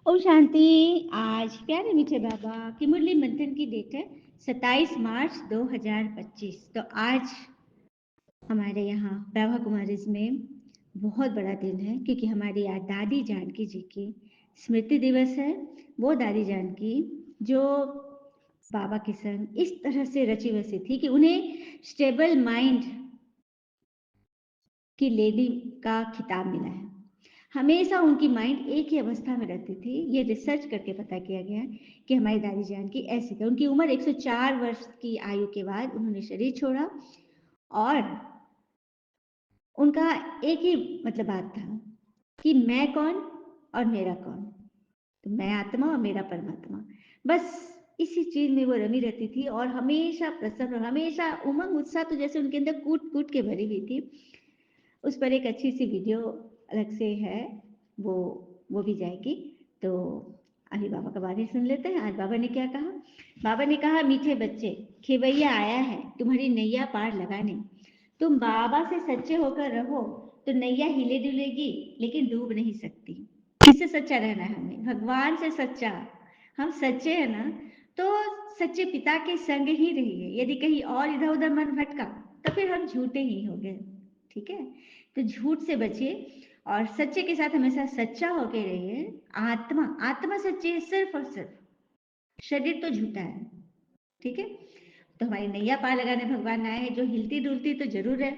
ओम शांति। आज प्यारे मीठे बाबा की मुरली मंथन की डेट है 27 मार्च 2025। तो आज हमारे यहाँ ब्रह्मा कुमारीज में बहुत बड़ा दिन है, क्योंकि हमारी आज दादी जानकी जी की स्मृति दिवस है। वो दादी जानकी जो बाबा के संग इस तरह से रची बसी थी कि उन्हें स्टेबल माइंड की लेडी का खिताब मिला है। हमेशा उनकी माइंड एक ही अवस्था में रहती थी। ये रिसर्च करके पता किया गया है कि हमारी दादी जान की ऐसी थी। उनकी उम्र 104 वर्ष की आयु के बाद उन्होंने शरीर छोड़ा और उनका एक ही मतलब बात था कि मैं कौन और मेरा कौन। तो मैं आत्मा और मेरा परमात्मा, बस इसी चीज में वो रमी रहती थी और हमेशा प्रसन्न और हमेशा उमंग उत्साह तो जैसे उनके अंदर कूट कूट के भरी हुई थी। उस पर एक अच्छी सी वीडियो अलग से है, वो वो भी जाएगी। तो अभी बाबा का बात ही सुन लेते हैं। आज बाबा ने क्या कहा। बाबा ने कहा, मीठे बच्चे, खेवैया आया है तुम्हारी नैया पार लगाने। तुम बाबा से सच्चे होकर रहो तो नैया हिले डुलेगी लेकिन डूब नहीं सकती। किससे सच्चा रहना है हमें? भगवान से सच्चा। हम सच्चे हैं ना, तो सच्चे पिता के संग ही रहिए। यदि कहीं और इधर उधर मन भटका तो फिर हम झूठे ही हो गए। ठीक है, तो झूठ से बचिए और सच्चे के साथ हमेशा सच्चा होके रहिए। आत्मा आत्मा सच्ची है सिर्फ और सिर्फ, शरीर तो झूठा है। ठीक है, तो हमारी नैया पार लगाने भगवान आए हैं। जो हिलती डुलती तो जरूर है,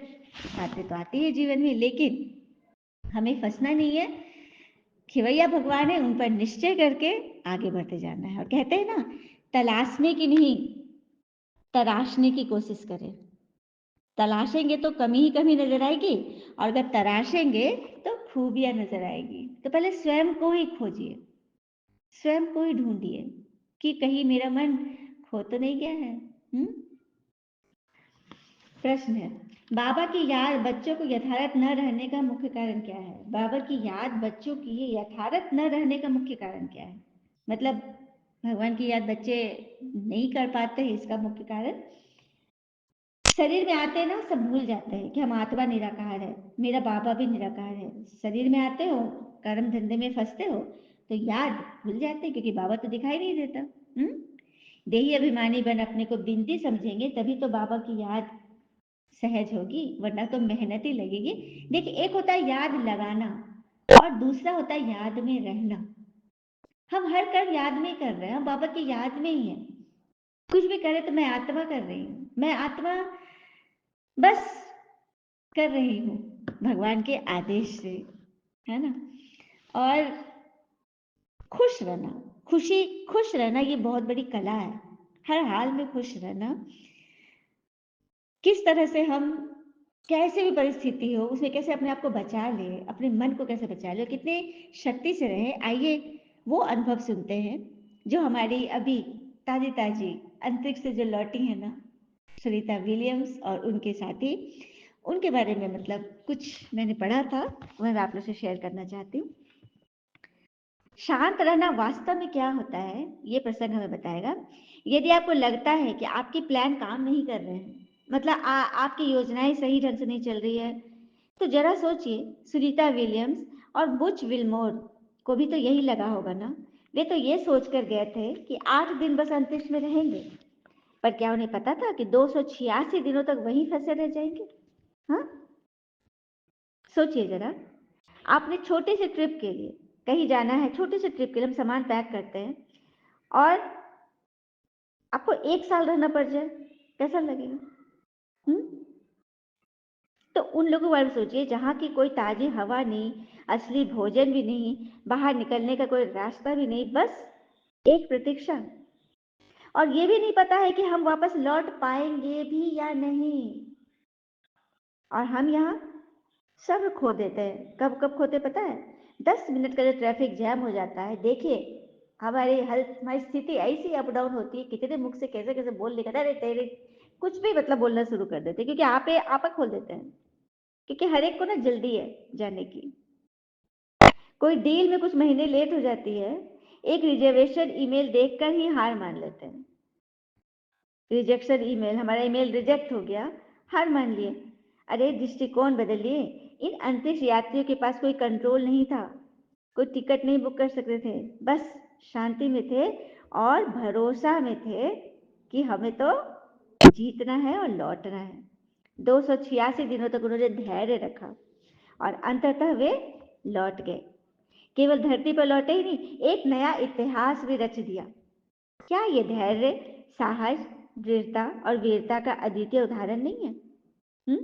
बातें तो आती है जीवन में, लेकिन हमें फंसना नहीं है। खिवैया भगवान है, उन पर निश्चय करके आगे बढ़ते जाना है। और कहते हैं ना, तलाशने की नहीं तराशने की कोशिश करें। तलाशेंगे तो कमी ही कमी नजर आएगी, और अगर तराशेंगे तो खूबियां नजर आएगी। तो पहले स्वयं को ही खोजिए, स्वयं को ही ढूंढिए कि कहीं मेरा मन खो तो नहीं गया है। प्रश्न है, बाबा की याद बच्चों को यथार्थ न रहने का मुख्य कारण क्या है? बाबा की याद बच्चों की यथार्थ न रहने का मुख्य कारण क्या है? मतलब भगवान की याद बच्चे नहीं कर पाते हैं, इसका मुख्य कारण शरीर में आते हैं ना, सब भूल जाते हैं कि हम आत्मा निराकार है, मेरा बाबा भी निराकार है। शरीर में आते हो, कर्म धंधे में फंसते हो तो याद भूल जाते हैं, क्योंकि बाबा तो दिखाई नहीं देता। देही अभिमानी बन अपने को बिनती समझेंगे तभी तो बाबा की याद सहज होगी, वरना तो मेहनत ही लगेगी। देखिए, एक होता है याद लगाना और दूसरा होता है याद में रहना। हम हर कर्म याद में कर रहे हैं, हम बाबा की याद में ही है। कुछ भी करे तो मैं आत्मा कर रही हूँ, मैं आत्मा बस कर रही हूँ भगवान के आदेश से, है ना। और खुश रहना, खुश रहना ये बहुत बड़ी कला है। हर हाल में खुश रहना। किस तरह से हम, कैसे भी परिस्थिति हो उसमें कैसे अपने आप को बचा ले, अपने मन को कैसे बचा ले, कितने शक्ति से रहे, आइए वो अनुभव सुनते हैं जो हमारी अभी ताजी ताजी अंतरिक्ष से जो लौटी है ना, सुनीता विलियम्स और उनके साथी। उनके बारे में मतलब कुछ मैंने पढ़ा था, मैं आप लोग से शेयर करना चाहती हूँ। शांत रहना वास्तव में क्या होता है, ये प्रसंग हमें बताएगा। यदि आपको लगता है कि आपकी प्लान काम नहीं कर रहे हैं, मतलब आपकी योजनाएं सही ढंग से नहीं चल रही है, तो जरा सोचिए, सुनीता विलियम्स और बुच विलमोर को भी तो यही लगा होगा ना। वे तो ये सोचकर गए थे कि 8 दिन बस अंतरिक्ष में रहेंगे, पर क्या उन्हें पता था कि 286 दिनों तक वहीं फंसे रह जाएंगे? हाँ, सोचिए जरा। आपने छोटे से ट्रिप के लिए कहीं जाना है, छोटे से ट्रिप के लिए हम सामान पैक करते हैं और आपको 1 साल रहना पड़ जाए, कैसा लगेगा? तो उन लोगों के बारे में सोचिए जहाँ की कोई ताजी हवा नहीं, असली भोजन भी नहीं, बाहर निकलने का कोई रास्ता भी नहीं, बस एक प्रतीक्षा। और ये भी नहीं पता है कि हम वापस लौट पाएंगे भी या नहीं। और हम यहाँ सब खो देते हैं। कब कब खोते पता है? 10 मिनट का जो ट्रैफिक जैम हो जाता है, देखिए हमारी स्थिति ऐसी अप डाउन होती है, कितने मुख से कैसे कैसे बोल लेकर अरे तेरे कुछ भी मतलब बोलना शुरू कर देते हैं, क्योंकि आपे खोल देते हैं। क्योंकि हर एक को ना जल्दी है जाने की। कोई डील में कुछ महीने लेट हो जाती है, एक रिजर्वेशन ईमेल देखकर ही हार मान लेते हैं। रिजेक्शन ईमेल, हमारा ईमेल रिजेक्ट हो गया, हार मान लिए। अरे दृष्टिकोण बदलिए। इन अंतरिक्ष यात्रियों के पास कोई कंट्रोल नहीं था, कोई टिकट नहीं बुक कर सकते थे, बस शांति में थे और भरोसा में थे कि हमें तो जीतना है और लौटना है। 286 दिनों तक उन्होंने धैर्य रखा और अंततः वे लौट गए। केवल धरती पर लौटे ही नहीं, एक नया इतिहास भी रच दिया। क्या ये धैर्य, साहस, दृढ़ता और वीरता का अद्वितीय उदाहरण नहीं है? हुँ?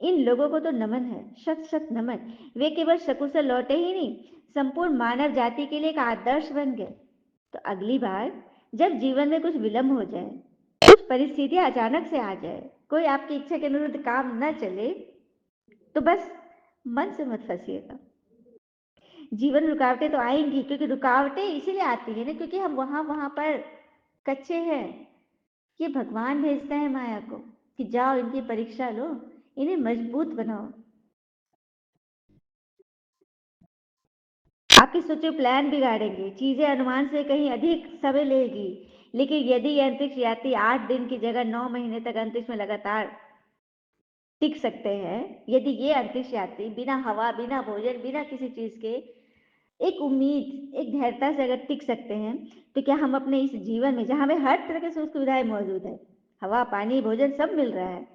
इन लोगों को तो नमन है, शत शत नमन। वे केवल सकुशल लौटे ही नहीं, संपूर्ण मानव जाति के लिए एक आदर्श बन गए। तो अगली बार जब जीवन में कुछ विलंब हो जाए, कुछ परिस्थितियां अचानक से आ जाए, कोई आपकी इच्छा के अनुरूप काम न चले, तो बस मन से मत फंसिएगा। जीवन रुकावटें तो आएंगी, क्योंकि रुकावटें इसीलिए आती है ना, क्योंकि हम वहां वहां पर कच्चे हैं। ये भगवान भेजता है माया को कि जाओ इनकी परीक्षा लो, इन्हें मजबूत बनाओ। आपके सोचे प्लान बिगाड़ेंगे, चीजें अनुमान से कहीं अधिक समय लेगी। लेकिन यदि ये अंतरिक्ष यात्री 8 दिन की जगह 9 महीने तक अंतरिक्ष में लगातार टिक सकते हैं, यदि ये अंतरिक्ष यात्री बिना हवा, बिना भोजन, बिना किसी चीज के एक उम्मीद, एक धैर्यता से अगर टिक सकते हैं, तो क्या हम अपने इस जीवन में, जहाँ हमें हर तरह की सुख सुविधाएं मौजूद है, हवा, पानी, भोजन सब मिल रहा है,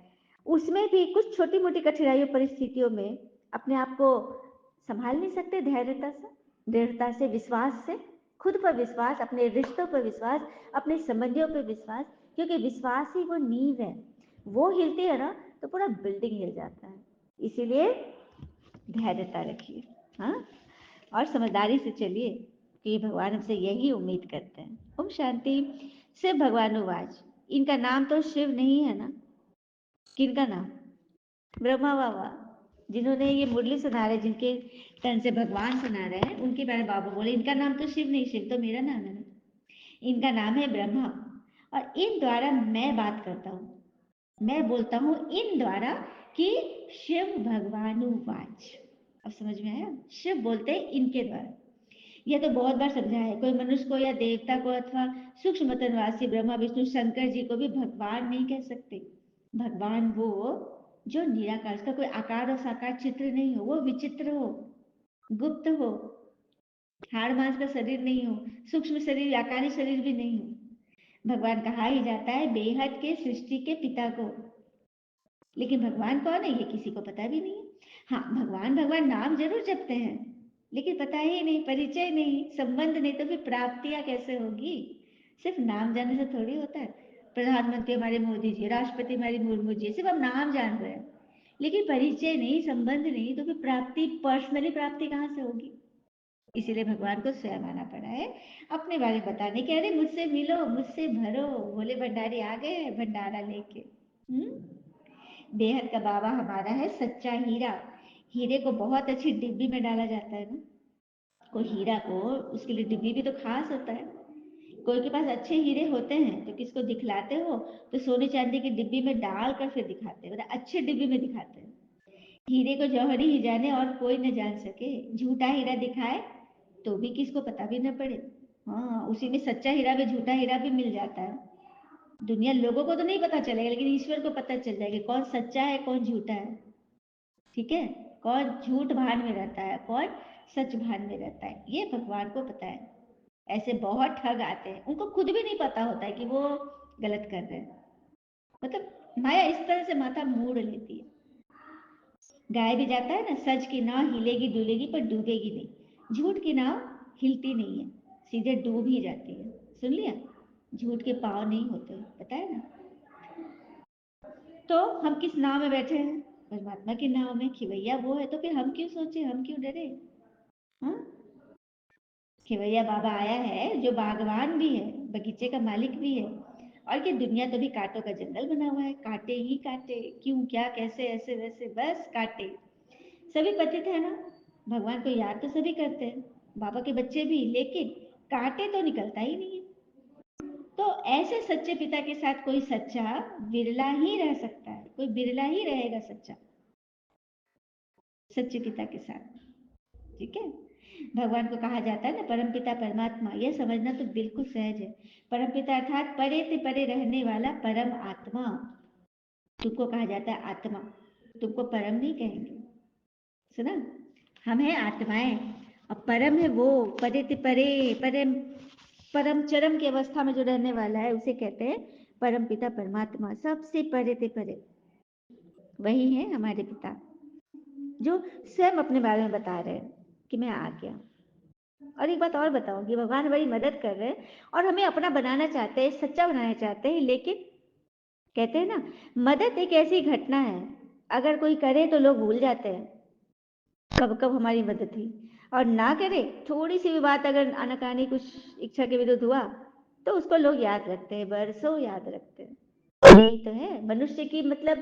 उसमें भी कुछ छोटी मोटी कठिनाइयों, परिस्थितियों में अपने आप को संभाल नहीं सकते धैर्यता से, दृढ़ता से, विश्वास से? खुद पर विश्वास, अपने रिश्तों पर विश्वास, अपने संबंधियों पर विश्वास, क्योंकि विश्वास ही वो नींव है। वो हिलती है ना तो पूरा बिल्डिंग हिल जाता है। इसीलिए धैर्यता रखिए, हाँ, और समझदारी से चलिए कि भगवान हमसे यही उम्मीद करते हैं। ओम शांति। शिव भगवानुवाच। इनका नाम तो शिव नहीं है ना? किनका नाम? ब्रह्मा बाबा, जिन्होंने ये मुरली सुना रहे, जिनके तन से भगवान सुना रहे हैं, उनके बारे में बाबा बोले इनका नाम तो शिव नहीं, शिव तो मेरा नाम है ना। इनका नाम है ब्रह्मा, और इन द्वारा मैं बात करता हूँ, मैं बोलता हूँ इन द्वारा कि शिव भगवानुवाच। अब समझ में आया? शिव बोलते हैं इनके द्वारा। यह तो बहुत बार समझा है, कोई मनुष्य को या देवता को अथवा सूक्ष्म तनवासी ब्रह्मा विष्णु शंकर जी को भी भगवान नहीं कह सकते। भगवान वो जो निराकार, उसका कोई आकार और साकार चित्र नहीं हो, वो विचित्र हो, गुप्त हो, हाड़ मांस का शरीर नहीं हो, सूक्ष्म शरीर, आकारी शरीर भी नहीं हो। भगवान कहा ही जाता है बेहद के सृष्टि के पिता को। लेकिन भगवान कौन है ये किसी को पता भी नहीं है। हाँ, भगवान भगवान नाम जरूर जपते हैं, लेकिन पता ही नहीं, परिचय नहीं, संबंध नहीं, तो फिर प्राप्तियां कैसे होगी? सिर्फ नाम जानने से थोड़ी होता है। प्रधानमंत्री हमारे मोदी जी, राष्ट्रपति हमारे मुर्मू जी, सिर्फ हम नाम जान रहे हैं, लेकिन परिचय नहीं, संबंध नहीं, तो फिर प्राप्ति, पर्सनली प्राप्ति कहाँ से होगी? इसीलिए भगवान को स्वयं आना पड़ा है अपने बारे में बताने के, अरे मुझसे मिलो, मुझसे भरो, भोले भंडारी आ गए भंडारा लेके। बेहद का बाबा हमारा है सच्चा हीरा। हीरे को बहुत अच्छी डिब्बी में डाला जाता है ना, कोई हीरा को, उसके लिए डिब्बी भी तो खास होता है। कोई के पास अच्छे हीरे होते हैं तो किसको दिखलाते हो, तो सोने चांदी की डिब्बी में डाल कर फिर दिखाते हैं, मतलब अच्छे डिब्बी में दिखाते हैं। हीरे को जौहरी ही जाने और कोई न जान सके, झूठा हीरा दिखाए तो भी किसको पता भी न पड़े। हाँ, उसी में सच्चा हीरा भी, झूठा हीरा भी मिल जाता है। दुनिया, लोगों को तो नहीं पता चलेगा, लेकिन ईश्वर को पता चल जाएगा कौन सच्चा है कौन झूठा है। ठीक है, कौन झूठ भान में रहता है, कौन सच भान में रहता है, ये भगवान को पता है। ऐसे बहुत ठग आते हैं, उनको खुद भी नहीं पता होता है कि वो गलत कर रहे हैं। मतलब माया इस तरह से माथा मोड़ लेती है। गाय भी जाता है ना, सच की नाव हिलेगी डुलेगी पर डूबेगी नहीं, झूठ की नाव हिलती नहीं है, सीधे डूब ही जाती है। सुन लिया? झूठ के पाँव नहीं होते, पता है ना? तो हम किस नाव में बैठे हैं? परमात्मा की नाव में। खिवैया वो है, तो फिर हम क्यों सोचे, हम क्यों डरे? हाँ, खिवैया बाबा आया है जो बागवान भी है, बगीचे का मालिक भी है। और कि दुनिया तो भी कांटों का जंगल बना हुआ है, कांटे ही कांटे, क्यों, क्या, कैसे, ऐसे वैसे, बस कांटे। सभी पतित है ना, भगवान को याद तो सभी करते हैं, बाबा के बच्चे भी, लेकिन कांटे तो निकलता ही नहीं है। तो ऐसे सच्चे पिता के साथ कोई सच्चा बिरला ही रह सकता है, कोई बिरला ही रहेगा सच्चा सच्चे पिता के साथ। ठीक है, भगवान को कहा जाता है ना परमपिता परमात्मा, यह समझना तो बिल्कुल सहज है। परमपिता अर्थात परे से परे रहने वाला परम आत्मा, तुमको कहा जाता है आत्मा, तुमको परम नहीं कहेंगे। सुना? हम हैं आत्माएं, अब परम है वो, परे ते परे, परम परम चरम की अवस्था में जो रहने वाला है उसे कहते हैं परम पिता परमात्मा, सबसे परे ते परे वही है हमारे पिता, जो स्वयं अपने बारे में बता रहे हैं कि मैं आ गया। और एक बात और बताऊंगी, भगवान हमारी मदद कर रहे हैं और हमें अपना बनाना चाहते हैं, सच्चा बनाना चाहते हैं, लेकिन कहते हैं ना, मदद एक ऐसी घटना है, अगर कोई करे तो लोग भूल जाते हैं कब कब हमारी मदद थी, और ना करे थोड़ी सी भी बात अगर अनकानी कुछ इच्छा के विरुद्ध हुआ तो उसको लोग याद रखते हैं, बरसों याद रखते हैं। यही तो है मनुष्य की, मतलब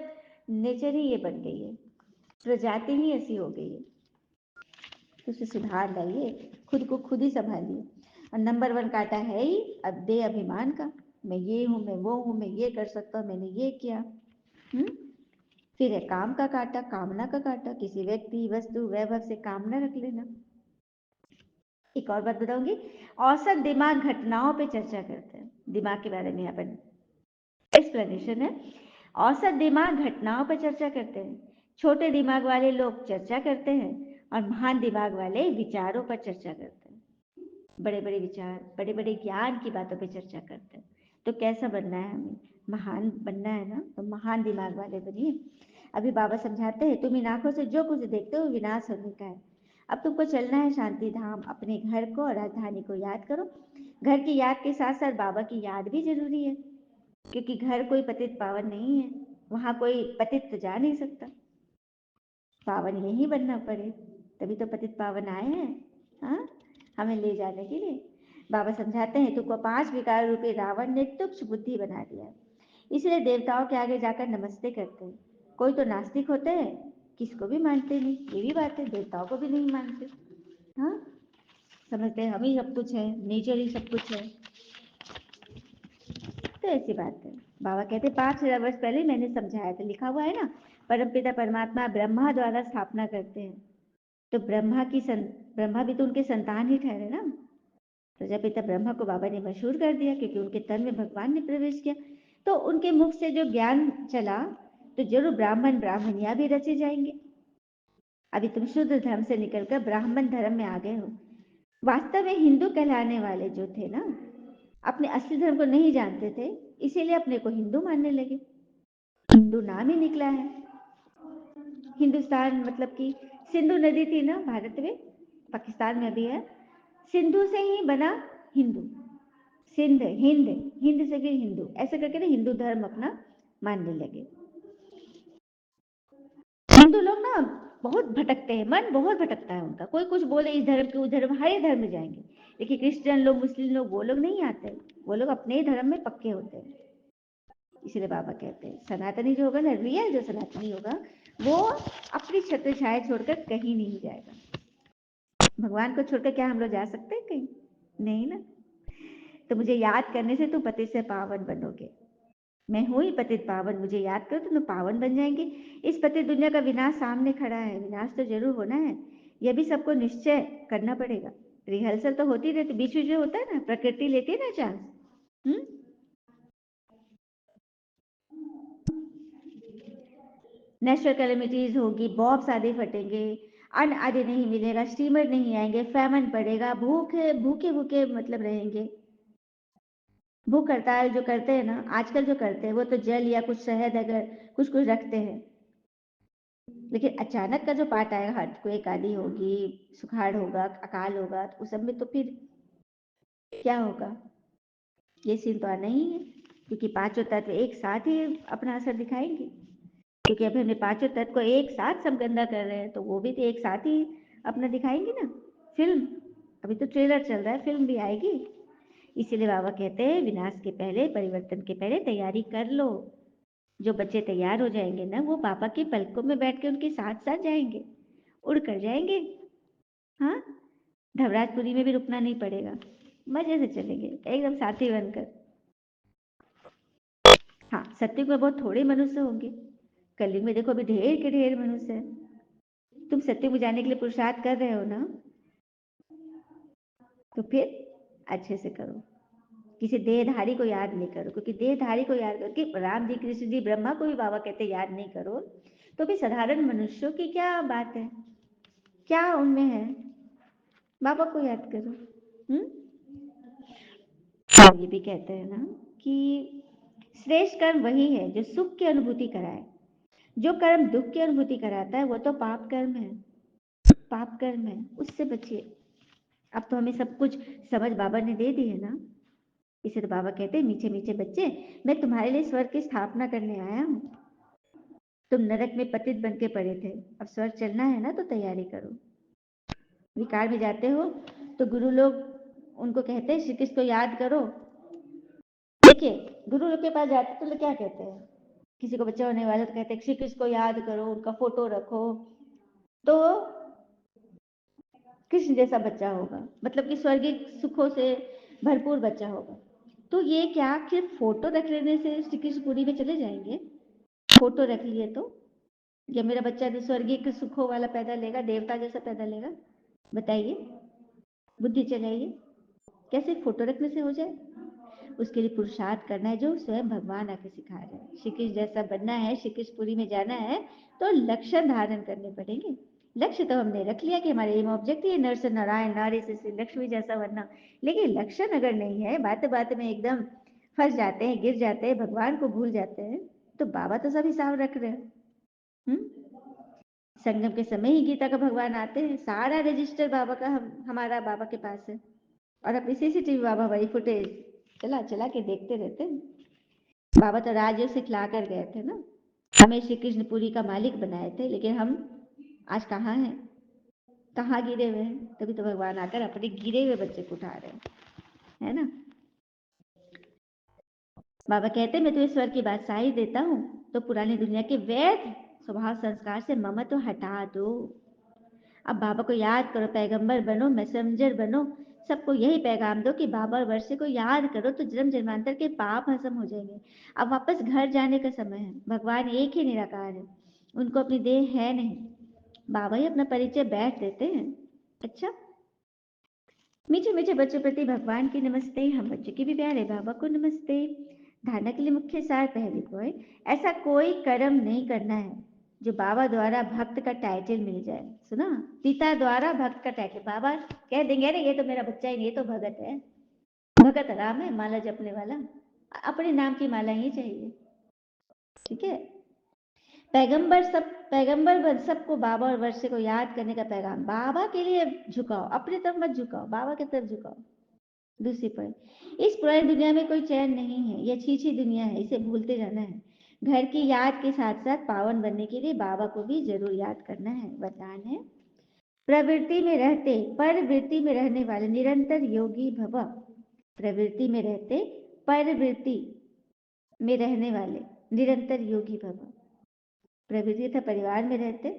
नेचर ही ये बन गई है, प्रजाति ही ऐसी हो गई है। तो उसे सुधार लाइए, खुद को खुद ही संभालिए। और नंबर वन कांटा है ही अब दे अभिमान का, मैं ये हूँ, मैं वो हूँ, मैं ये कर सकता हूँ, मैंने ये किया। फिर है काम का कांटा, कामना का कांटा, किसी व्यक्ति वस्तु वैभव से कामना रख लेना। एक और बात बताऊंगी, औसत दिमाग घटनाओं पे चर्चा करते हैं, दिमाग के बारे में यहाँ पर एक्सप्लेनेशन है। औसत दिमाग घटनाओं पर चर्चा करते हैं, छोटे दिमाग वाले लोग चर्चा करते हैं, और महान दिमाग वाले विचारों पर चर्चा करते हैं। बड़े बड़े विचार, बड़े बड़े ज्ञान की बातों पर चर्चा करते हैं। तो कैसा बनना है हमें, महान बनना है ना, तो महान दिमाग वाले बनिए। अभी बाबा समझाते हैं, तुम इन आंखों से जो कुछ देखते हो विनाश होने का है। अब तुमको चलना है शांति धाम, अपने घर को और राजधानी को याद करो। घर की याद के साथ साथ बाबा की याद भी जरूरी है, क्योंकि घर कोई पतित पावन नहीं है, वहां कोई पतित तो जा नहीं सकता, पावन यही बनना पड़े, तभी तो पतित पावन आए हैं, हाँ, हमें ले जाने के लिए। बाबा समझाते हैं, तुमको 5 विकार रूपी रावण ने तुच्छ बुद्धि बना दिया, इसलिए देवताओं के आगे जाकर नमस्ते करते हैं। कोई तो नास्तिक होते हैं, किसको भी मानते नहीं, ये भी बात है, देवताओं को भी नहीं मानते, हाँ, समझते हैं हम ही सब कुछ है, नेचर ही सब कुछ है। तो ऐसी बात है। बाबा कहते 5,000 वर्ष पहले मैंने समझाया था, लिखा हुआ है ना, परमपिता परमात्मा ब्रह्मा द्वारा स्थापना करते हैं। तो ब्रह्मा भी तो उनके संतान ही ठहरे ना। प्रजापिता ब्रह्मा को बाबा ने मशहूर कर दिया, क्योंकि उनके तन में भगवान ने प्रवेश किया। तो उनके मुख से जो ज्ञान चला, तो जरूर ब्राह्मण ब्राह्मणियां भी रचे जाएंगे। अभी तुम शुद्ध धर्म से निकलकर ब्राह्मण धर्म में आ गए हो। वास्तव में हिंदू कहलाने वाले जो थे ना, अपने असली धर्म को नहीं जानते थे, इसीलिए अपने को हिंदू मानने लगे। हिंदू नाम ही निकला है। हिंदुस्तान मतलब कि सिंधु नदी थी ना भारत में, पाकिस्तान में भी है, सिंधु से ही बना हिंदू, सिंध हिंद, हिंद से फिर हिंदू, ऐसे करके ना हिंदू धर्म अपना मानने लगे। हिंदू लोग ना बहुत भटकते हैं, मन बहुत भटकता है उनका, कोई कुछ बोले इस धर्म के उस धर्म, हर धर्म में जाएंगे। देखिए क्रिश्चियन लोग, मुस्लिम लोग, वो लोग नहीं आते, वो लोग अपने ही धर्म में पक्के होते हैं। इसलिए बाबा कहते हैं सनातनी जो होगा ना, रियल जो सनातनी होगा, वो अपनी छत्र छाया छोड़कर कहीं नहीं जाएगा। भगवान को छोड़कर क्या हम लोग जा सकते हैं कहीं? नहीं ना। तो मुझे याद करने से तुम पतित से पावन बनोगे। मैं हूं ही पतित पावन, मुझे याद करो तो तुम पावन बन जाएंगे। इस पतित दुनिया का विनाश सामने खड़ा है, विनाश तो जरूर होना है, यह भी सबको निश्चय करना पड़ेगा। रिहर्सल तो होती रहती, बीच बीच में होता है ना, प्रकृति लेती है ना चांस। हम्म नेचुरल कैलेमिटीज होगी, बॉम्ब आदि फटेंगे, अन्न आदि नहीं मिलेगा, स्टीमर नहीं आएंगे, फैमन पड़ेगा, भूखे भूखे भूखे मतलब रहेंगे। भूख हड़ताल जो करते हैं ना आजकल, जो करते हैं वो तो जल या कुछ शहद अगर कुछ कुछ रखते हैं, लेकिन अचानक का जो पार्ट आएगा, हार्ट आदि होगी, सुखाड़ होगा, अकाल होगा, तो उस सब में तो फिर क्या होगा, ये सीन तो आना ही है। क्योंकि पांचों तत्व एक साथ ही अपना असर दिखाएंगे, क्योंकि अभी हमने पांचों तत्व को एक साथ सब गंदा कर रहे हैं, तो वो भी तो एक साथ ही अपना दिखाएंगे ना फिल्म। अभी तो ट्रेलर चल रहा है, फिल्म भी आएगी। इसीलिए बाबा कहते हैं विनाश के पहले, परिवर्तन के पहले तैयारी कर लो। जो बच्चे तैयार हो जाएंगे ना, वो पापा के पलकों में बैठ के उनके साथ साथ जाएंगे, उड़ कर जाएंगे। हाँ, धवराजपुरी में भी रुकना नहीं पड़ेगा, मजे से चलेंगे एकदम साथी बनकर। हाँ, सत्युग में बहुत थोड़े मनुष्य होंगे, कलयुग में देखो अभी ढेर के ढेर मनुष्य है। तुम सत्युग में जाने के लिए पुरुषार्थ कर रहे हो ना, तो फिर अच्छे से करो। किसी देहधारी को याद नहीं करो, क्योंकि देहधारी को याद करो कि राम जी, कृष्ण जी, ब्रह्मा को भी बाबा कहते याद नहीं करो, तो भी साधारण मनुष्यों की क्या बात है, क्या उनमें है। बाबा को याद करो। हम्म। और ये भी कहते हैं ना कि श्रेष्ठ कर्म वही है जो सुख की अनुभूति कराए। जो कर्म दुख की अनुभूति कराता है वो तो पाप कर्म है। पाप कर्म है, उससे बचिए। अब तो हमें सब कुछ समझ बाबा ने दे दी है ना। इसे तो बाबा कहते हैं, मीठे मीठे बच्चे, मैं तुम्हारे लिए स्वर्ग की स्थापना करने आया हूँ। तुम नरक में पतित बन के पड़े थे, अब स्वर्ग चलना है ना, तो तैयारी करो। विकार में जाते हो तो गुरु लोग उनको कहते हैं श्री कृष्ण को याद करो। देखिए, गुरु लोग के पास जाते तो लोग क्या कहते हैं, किसी को बच्चा होने वाला तो कहते हैं श्री कृष्ण को याद करो, उनका फोटो रखो, तो कृष्ण जैसा बच्चा होगा, मतलब कि स्वर्गीय सुखों से भरपूर बच्चा होगा। तो ये क्या सिर्फ फोटो रख लेने से श्री कृष्ण पुरी में चले जाएंगे? फोटो रख लिए तो या मेरा बच्चा स्वर्गीय सुखों वाला पैदा लेगा, देवता जैसा पैदा लेगा? बताइए, बुद्धि चलाइए, कैसे फोटो रखने से हो जाए? उसके लिए पुरुषार्थ करना है जो स्वयं भगवान आके सिखा रहे हैं। श्री कृष्ण जैसा बनना है, श्री कृष्णपुरी में जाना है, तो लक्ष्य धारण करने पड़ेंगे। लक्ष्य तो हमने रख लिया कि हमारे एम ऑब्जेक्ट है नर से नारायण, नारी से लक्ष्मी जैसा बनना। लेकिन लक्षण अगर नहीं है, बात बात में एकदम फंस जाते हैं, गिर जाते हैं, भगवान को भूल जाते हैं, तो बाबा तो सब हिसाब रख रहे हैं। संगम के समय ही गीता का भगवान आते हैं, सारा रजिस्टर बाबा का हमारा बाबा के पास है। और अपनी सीसीटीवी बाबा वही फुटेज चला चला के देखते रहते हैं। बाबा तो राजयोग से खिला कर गए थे ना, हमें श्री कृष्णपुरी का मालिक बनाए थे, लेकिन हम आज कहाँ हैं, कहाँ गिरे हुए हैं? तभी तो भगवान आकर अपने गिरे हुए बच्चे को उठा रहे हैं, है ना। बाबा कहते हैं मैं तुम्हें स्वर्ग की बादशाही देता हूँ, तो पुरानी दुनिया के व्यर्थ स्वभाव संस्कार से ममत्व हटा दो। अब बाबा को याद करो, पैगंबर बनो, मैसेंजर बनो, सबको यही पैगाम दो कि बाबा और वर्षे को याद करो तो जन्म जन्मांतर के पाप हजम हो जाएंगे। अब वापस घर जाने का समय है। भगवान एक ही निराकार है, उनको अपनी देह है नहीं। बाबा ही अपना परिचय बैठ देते हैं। अच्छा, मीठे मीठे बच्चों प्रति भगवान की नमस्ते, हम बच्चों की भी प्यारे बाबा को नमस्ते। धारणा के लिए मुख्य सार पहली पॉइंट, ऐसा कोई कर्म नहीं करना है जो बाबा द्वारा भक्त का टाइटल मिल जाए। सुना, पिता द्वारा भक्त का टाइटल, बाबा कह देंगे अरे ये तो मेरा बच्चा ही नहीं, ये तो भगत है। भगत राम है, माला जपने वाला, अपने नाम की माला ही चाहिए। ठीक है, पैगंबर सबको बाबा और वर्षे को याद करने का पैगाम। बाबा के लिए झुकाओ, अपनी तरफ मत झुकाओ, बाबा की तरफ झुकाओ। दूसरी पॉइंट, इस पुरानी दुनिया में कोई चैन नहीं है, यह छीछी दुनिया है, इसे भूलते जाना है। घर की याद के साथ साथ पावन बनने के लिए बाबा को भी जरूर याद करना है। वरदान है, प्रवृत्ति में रहते परवृत्ति में रहने वाले निरंतर योगी भव। प्रवृत्ति में रहते परवृत्ति में रहने वाले निरंतर योगी भव। प्रवृत्ति था परिवार में रहते,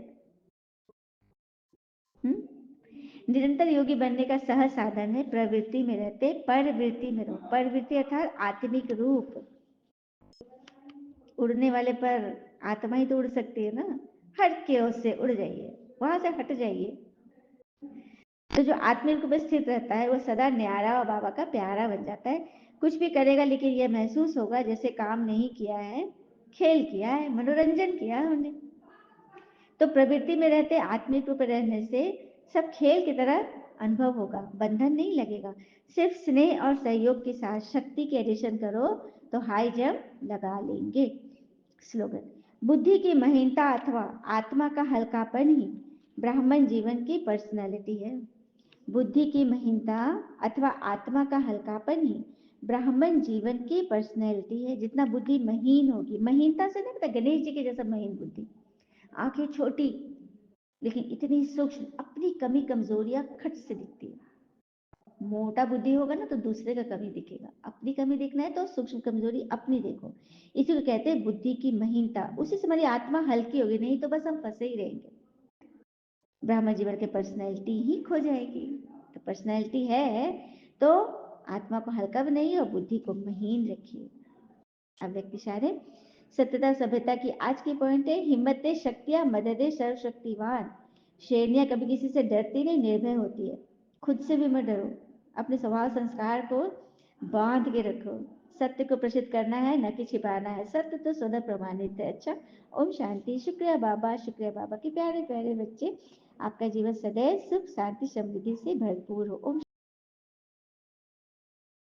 निरंतर योगी बनने का सहज साधन है प्रवृत्ति में रहते परवृत्ति में रहो। परवृत्ति अर्थात आत्मिक रूप। उड़ने वाले पर आत्मा ही तो उड़ सकती है ना। हट के उससे उड़ जाइए, वहां से हट जाइए। तो जो आत्मिक रूप में स्थित रहता है वो सदा न्यारा और बाबा का प्यारा बन जाता है। कुछ भी करेगा लेकिन यह महसूस होगा जैसे काम नहीं किया है, खेल किया है, मनोरंजन किया है हमने। तो प्रवृत्ति में रहते आत्मिक रूप में रहने से सब खेल की तरह अनुभव होगा, बंधन नहीं लगेगा। सिर्फ स्नेह और सहयोग के साथ शक्ति के एडिशन करो तो हाई जंप लगा लेंगे। स्लोगन, बुद्धि की महीनता अथवा आत्मा का हल्कापन ही ब्राह्मण जीवन की पर्सनालिटी है। बुद्धि की महीनता अथवा आत्मा का हल्कापन ही ब्राह्मण जीवन की पर्सनैलिटी है। जितना बुद्धि महीन होगी, महीनता से नहीं पता, गणेश जी के जैसा महीन बुद्धि, आंखें छोटी लेकिन इतनी सूक्ष्म, अपनी कमी कमजोरियां खट से दिखती है। मोटा बुद्धि होगा ना तो दूसरे का कमी दिखेगा, अपनी कमी देखना है तो सूक्ष्म कमजोरी अपनी देखो। इसी को कहते हैं बुद्धि की महीनता। उसी से हमारी आत्मा हल्की होगी, नहीं तो बस हम फंसे ही रहेंगे, ब्राह्मण जीवन के पर्सनैलिटी ही खो जाएगी। तो पर्सनैलिटी है तो आत्मा को हल्का बनाइए और बुद्धि को महीन रखिए। अब व्यक्ति सारे सत्यता सभ्यता की आज की पॉइंट है, हिम्मत शक्तियां मदद सर्वशक्तिवान। शेरनियां कभी किसी से डरती नहीं, निर्भय होती है। खुद से भी मत डरो, अपने स्वभाव संस्कार को बांध के रखो। सत्य को प्रसिद्ध करना है, न कि छिपाना है। सत्य तो स्वतः प्रमाणित है। अच्छा, ओम शांति। शुक्रिया बाबा, शुक्रिया बाबा के प्यारे प्यारे बच्चे। आपका जीवन सदैव सुख, शांति, समृद्धि से भरपूर हो। ओम